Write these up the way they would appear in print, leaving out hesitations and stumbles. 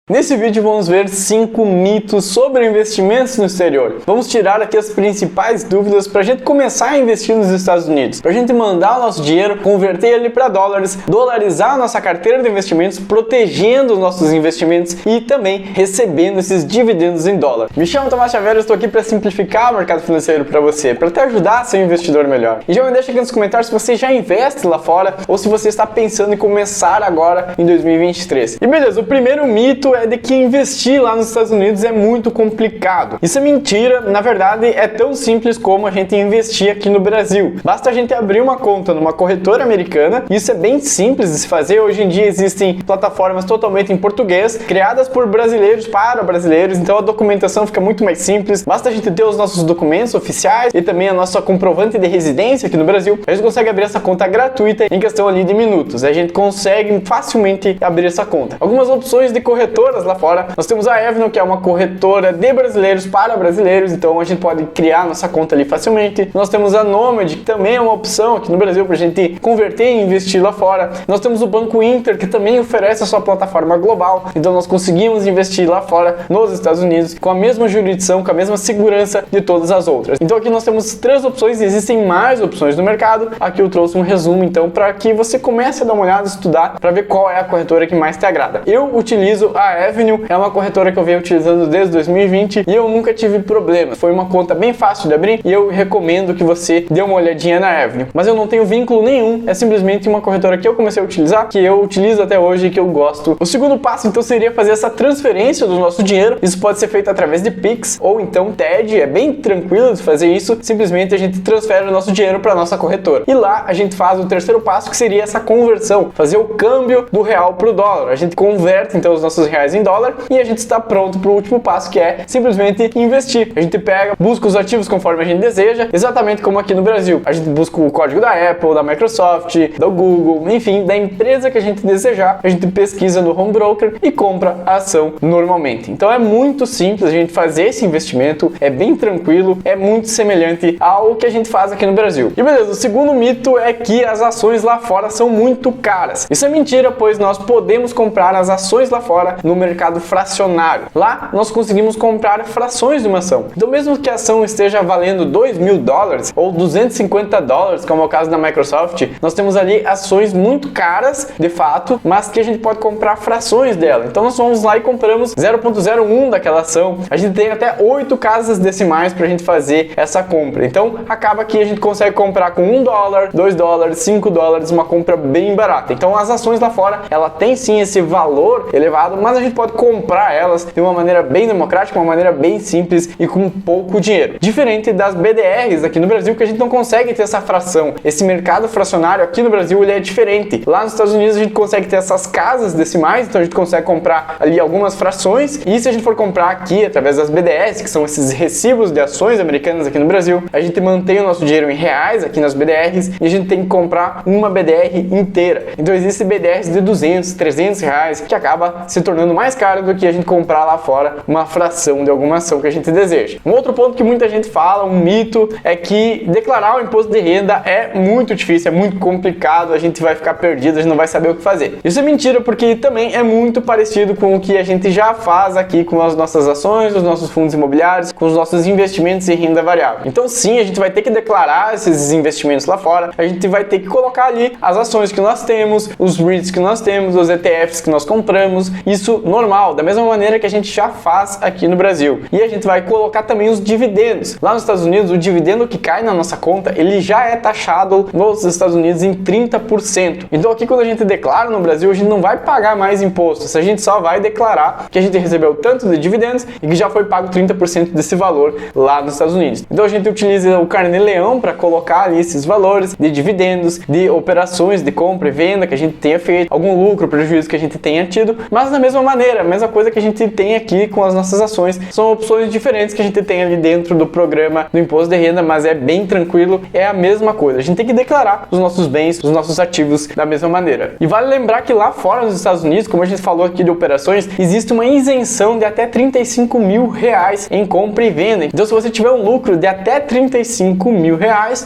Nesse vídeo vamos ver 5 mitos sobre investimentos no exterior. Vamos tirar aqui as principais dúvidas para a gente começar a investir nos Estados Unidos. Para a gente mandar o nosso dinheiro, converter ele para dólares, dolarizar a nossa carteira de investimentos, protegendo os nossos investimentos e também recebendo esses dividendos em dólar. Me chamo Tomás Xavier, estou aqui para simplificar o mercado financeiro para você, para te ajudar a ser um investidor melhor. E já me deixa aqui nos comentários se você já investe lá fora ou se você está pensando em começar agora em 2023. E beleza, o primeiro mito é de que investir lá nos Estados Unidos é muito complicado. Isso é mentira, na verdade é tão simples como a gente investir aqui no Brasil. Basta a gente abrir uma conta numa corretora americana, isso é bem simples de se fazer. Hoje em dia existem plataformas totalmente em português, criadas por brasileiros para brasileiros, então a documentação fica muito mais simples. Basta a gente ter os nossos documentos oficiais e também a nossa comprovante de residência aqui no Brasil. A gente consegue abrir essa conta gratuita em questão ali de minutos. A gente consegue facilmente abrir essa conta. Algumas opções de corretoras lá fora. Nós temos a Avenue, que é uma corretora de brasileiros para brasileiros, então a gente pode criar nossa conta ali facilmente. Nós temos a Nomad, que também é uma opção aqui no Brasil para a gente converter e investir lá fora. Nós temos o Banco Inter, que também oferece a sua plataforma global, então nós conseguimos investir lá fora nos Estados Unidos com a mesma jurisdição, com a mesma segurança de todas as outras. Então aqui nós temos 3 opções, existem mais opções no mercado. Aqui eu trouxe um resumo então para que você comece a dar uma olhada, estudar para ver qual é a corretora que mais te agrada. Eu utilizo a Avenue, é uma corretora que eu venho utilizando desde 2020 e eu nunca tive problemas. Foi uma conta bem fácil de abrir e eu recomendo que você dê uma olhadinha na Avenue. Mas eu não tenho vínculo nenhum, é simplesmente uma corretora que eu comecei a utilizar, que eu utilizo até hoje e que eu gosto. O segundo passo então seria fazer essa transferência do nosso dinheiro. Isso pode ser feito através de Pix ou então TED, é bem tranquilo de fazer isso. Simplesmente a gente transfere o nosso dinheiro para nossa corretora. E lá a gente faz o terceiro passo, que seria essa conversão, fazer o câmbio do real para o dólar. A gente converte então os nossos reais em dólar e a gente está pronto para o último passo, que é simplesmente investir. A gente pega, busca os ativos conforme a gente deseja, exatamente como aqui no Brasil. A gente busca o código da Apple, da Microsoft, da Google, enfim, da empresa que a gente desejar. A gente pesquisa no home broker e compra a ação normalmente. Então é muito simples a gente fazer esse investimento, é bem tranquilo, é muito semelhante ao que a gente faz aqui no Brasil. E beleza, o segundo mito é que as ações lá fora são muito caras. Isso é mentira, pois nós podemos comprar as ações lá fora no mercado fracionário. Lá nós conseguimos comprar frações de uma ação. Então mesmo que a ação esteja valendo $2.000 ou $250, como é o caso da Microsoft, nós temos ali ações muito caras, de fato, mas que a gente pode comprar frações dela. Então nós vamos lá e compramos 0,01 daquela ação. A gente tem até 8 casas decimais para a gente fazer essa compra. Então acaba que a gente consegue comprar com $1, $2, $5, uma compra bem barata. Então as ações lá fora, ela tem sim esse valor elevado, mas a gente pode comprar elas de uma maneira bem democrática, uma maneira bem simples e com pouco dinheiro. Diferente das BDRs aqui no Brasil, que a gente não consegue ter essa fração. Esse mercado fracionário aqui no Brasil, ele é diferente. Lá nos Estados Unidos a gente consegue ter essas casas decimais, então a gente consegue comprar ali algumas frações, e se a gente for comprar aqui através das BDRs, que são esses recibos de ações americanas aqui no Brasil, a gente mantém o nosso dinheiro em reais aqui nas BDRs e a gente tem que comprar uma BDR inteira. Então existem BDRs de 200, 300 reais, que acaba se tornando mais caro do que a gente comprar lá fora uma fração de alguma ação que a gente deseja. Um outro ponto que muita gente fala, um mito, é que declarar o imposto de renda é muito difícil, é muito complicado, a gente vai ficar perdido, a gente não vai saber o que fazer. Isso é mentira, porque também é muito parecido com o que a gente já faz aqui com as nossas ações, os nossos fundos imobiliários, com os nossos investimentos em renda variável. Então sim, a gente vai ter que declarar esses investimentos lá fora, a gente vai ter que colocar ali as ações que nós temos, os REITs que nós temos, os ETFs que nós compramos, isso normal, da mesma maneira que a gente já faz aqui no Brasil. E a gente vai colocar também os dividendos. Lá nos Estados Unidos, o dividendo que cai na nossa conta, ele já é taxado nos Estados Unidos em 30%. Então aqui quando a gente declara no Brasil, a gente não vai pagar mais impostos, a gente só vai declarar que a gente recebeu tanto de dividendos e que já foi pago 30% desse valor lá nos Estados Unidos. Então a gente utiliza o Carnê-Leão para colocar ali esses valores de dividendos, de operações de compra e venda que a gente tenha feito, algum lucro, prejuízo que a gente tenha tido, mas da mesma maneira, a mesma coisa que a gente tem aqui com as nossas ações, são opções diferentes que a gente tem ali dentro do programa do imposto de renda, mas é bem tranquilo, é a mesma coisa. A gente tem que declarar os nossos bens, os nossos ativos da mesma maneira. E vale lembrar que lá fora nos Estados Unidos, como a gente falou aqui de operações, existe uma isenção de até R$35 mil em compra e venda. Então se você tiver um lucro de até R$35 mil,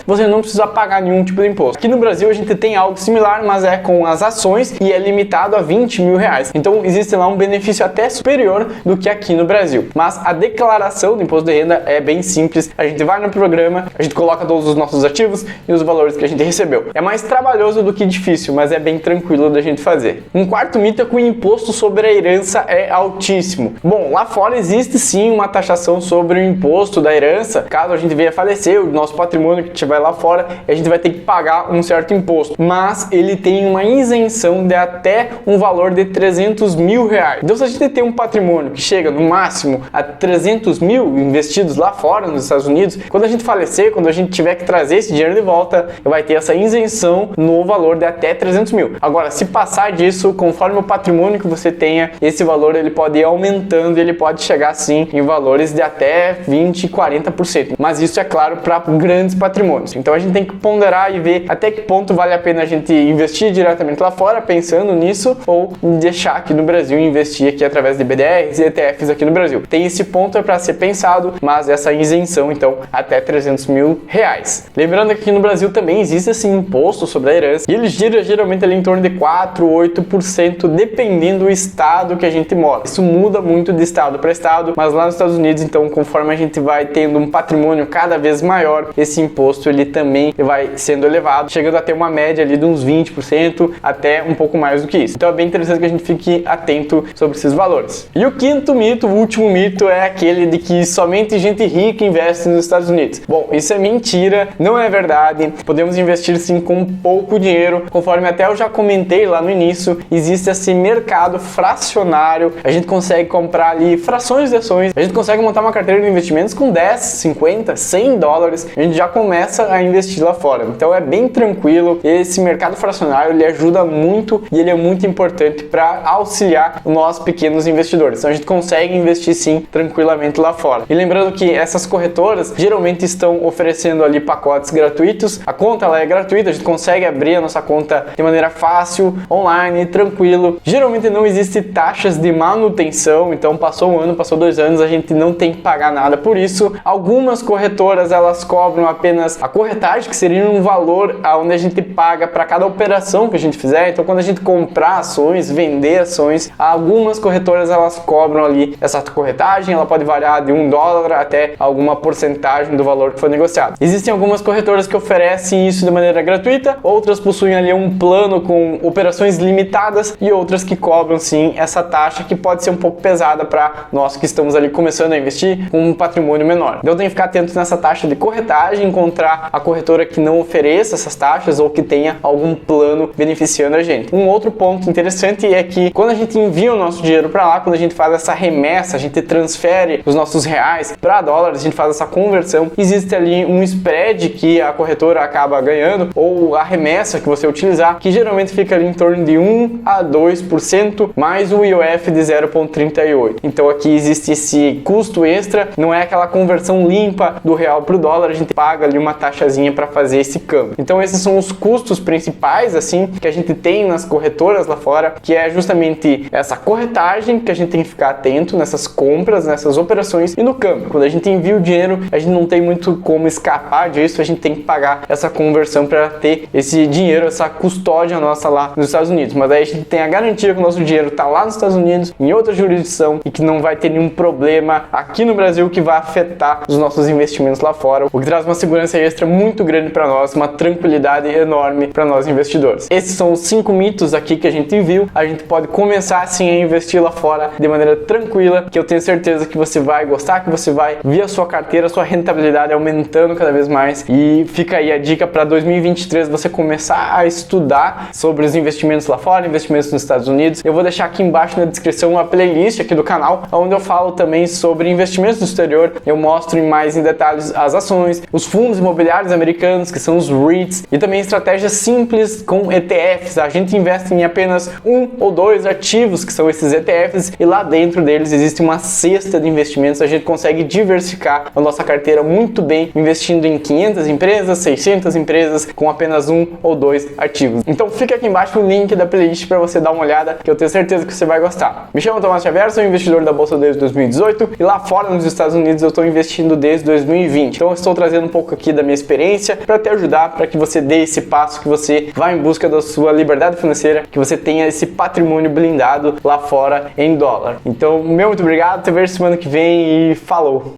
você não precisa pagar nenhum tipo de imposto. Aqui no Brasil a gente tem algo similar, mas é com as ações e é limitado a R$20 mil. Então existe lá um benefício até superior do que aqui no Brasil. Mas a declaração do imposto de renda é bem simples. A gente vai no programa, a gente coloca todos os nossos ativos e os valores que a gente recebeu. É mais trabalhoso do que difícil, mas é bem tranquilo da gente fazer. Um quarto mito é que o imposto sobre a herança é altíssimo. Bom, lá fora existe sim uma taxação sobre o imposto da herança. Caso a gente venha a falecer, o nosso patrimônio que estiver lá fora, a gente vai ter que pagar um certo imposto. Mas ele tem uma isenção de até um valor de 300 mil reais. Então se a gente tem um patrimônio que chega no máximo a 300 mil investidos lá fora nos Estados Unidos, quando a gente falecer, quando a gente tiver que trazer esse dinheiro de volta, vai ter essa isenção no valor de até 300 mil. Agora, se passar disso, conforme o patrimônio que você tenha, esse valor ele pode ir aumentando e ele pode chegar sim em valores de até 20, 40%. Mas isso é claro para grandes patrimônios. Então a gente tem que ponderar e ver até que ponto vale a pena a gente investir diretamente lá fora pensando nisso ou deixar aqui no Brasil e investir aqui através de BDRs e ETFs aqui no Brasil. Tem esse ponto para ser pensado, mas essa isenção então até 300 mil reais. Lembrando que aqui no Brasil também existe esse imposto sobre a herança e ele gira geralmente ali em torno de 4 ou 8% dependendo do estado que a gente mora. Isso muda muito de estado para estado, mas lá nos Estados Unidos então conforme a gente vai tendo um patrimônio cada vez maior, esse imposto ele também vai sendo elevado, chegando a ter uma média ali de uns 20% até um pouco mais do que isso. Então é bem interessante que a gente fique atento sobre esses valores. E o quinto mito, o último mito é aquele de que somente gente rica investe nos Estados Unidos. Bom, isso é mentira, não é verdade. Podemos investir sim com pouco dinheiro, conforme até eu já comentei lá no início, existe esse mercado fracionário, a gente consegue comprar ali frações de ações, a gente consegue montar uma carteira de investimentos com 10, 50, 100 dólares, a gente já começa a investir lá fora. Então é bem tranquilo, esse mercado fracionário ele ajuda muito e ele é muito importante para auxiliar nós pequenos investidores. Então a gente consegue investir sim tranquilamente lá fora. E lembrando que essas corretoras geralmente estão oferecendo ali pacotes gratuitos. A conta ela é gratuita, a gente consegue abrir a nossa conta de maneira fácil, online, tranquilo. Geralmente não existe taxas de manutenção, então passou um ano, passou 2 anos, a gente não tem que pagar nada por isso. Algumas corretoras elas cobram apenas a corretagem, que seria um valor onde a gente paga para cada operação que a gente fizer. Então quando a gente comprar ações, vender ações, algumas corretoras elas cobram ali essa corretagem, ela pode variar de $1 até alguma porcentagem do valor que foi negociado. Existem algumas corretoras que oferecem isso de maneira gratuita, outras possuem ali um plano com operações limitadas e outras que cobram sim essa taxa que pode ser um pouco pesada para nós que estamos ali começando a investir com um patrimônio menor. Então tem que ficar atento nessa taxa de corretagem, encontrar a corretora que não ofereça essas taxas ou que tenha algum plano beneficiando a gente. Um outro ponto interessante é que quando a gente envia o nosso dinheiro para lá, quando a gente faz essa remessa, a gente transfere os nossos reais para dólares, a gente faz essa conversão, existe ali um spread que a corretora acaba ganhando ou a remessa que você utilizar, que geralmente fica ali em torno de 1 a 2% mais o IOF de 0,38. Então aqui existe esse custo extra, não é aquela conversão limpa do real para o dólar, a gente paga ali uma taxazinha para fazer esse câmbio. Então esses são os custos principais assim que a gente tem nas corretoras lá fora, que é justamente essa corretagem que a gente tem que ficar atento nessas compras, nessas operações e no câmbio. Quando a gente envia o dinheiro, a gente não tem muito como escapar disso, a gente tem que pagar essa conversão para ter esse dinheiro, essa custódia nossa lá nos Estados Unidos. Mas aí a gente tem a garantia que o nosso dinheiro está lá nos Estados Unidos, em outra jurisdição e que não vai ter nenhum problema aqui no Brasil que vai afetar os nossos investimentos lá fora, o que traz uma segurança extra muito grande para nós, uma tranquilidade enorme para nós investidores. Esses são os 5 mitos aqui que a gente viu. A gente pode começar assim a investir lá fora de maneira tranquila, que eu tenho certeza que você vai gostar, que você vai ver a sua carteira, a sua rentabilidade aumentando cada vez mais. E fica aí a dica para 2023 você começar a estudar sobre os investimentos lá fora, investimentos nos Estados Unidos. Eu vou deixar aqui embaixo na descrição uma playlist aqui do canal, onde eu falo também sobre investimentos no exterior. Eu mostro mais em detalhes as ações, os fundos imobiliários americanos, que são os REITs, e também estratégias simples com ETFs. A gente investe em apenas 1 ou 2 ativos, que são esses ETFs, e lá dentro deles existe uma cesta de investimentos. A gente consegue diversificar a nossa carteira muito bem, investindo em 500 empresas, 600 empresas, com apenas 1 ou 2 ativos. Então fica aqui embaixo o link da playlist para você dar uma olhada, que eu tenho certeza que você vai gostar. Me chamo Tomás Xavier, sou investidor da Bolsa desde 2018 e lá fora nos Estados Unidos eu estou investindo desde 2020. Então eu estou trazendo um pouco aqui da minha experiência para te ajudar, para que você dê esse passo, que você vá em busca da sua liberdade financeira, que você tenha esse patrimônio blindado lá fora em dólar. Então, muito obrigado, te vejo semana que vem e falou!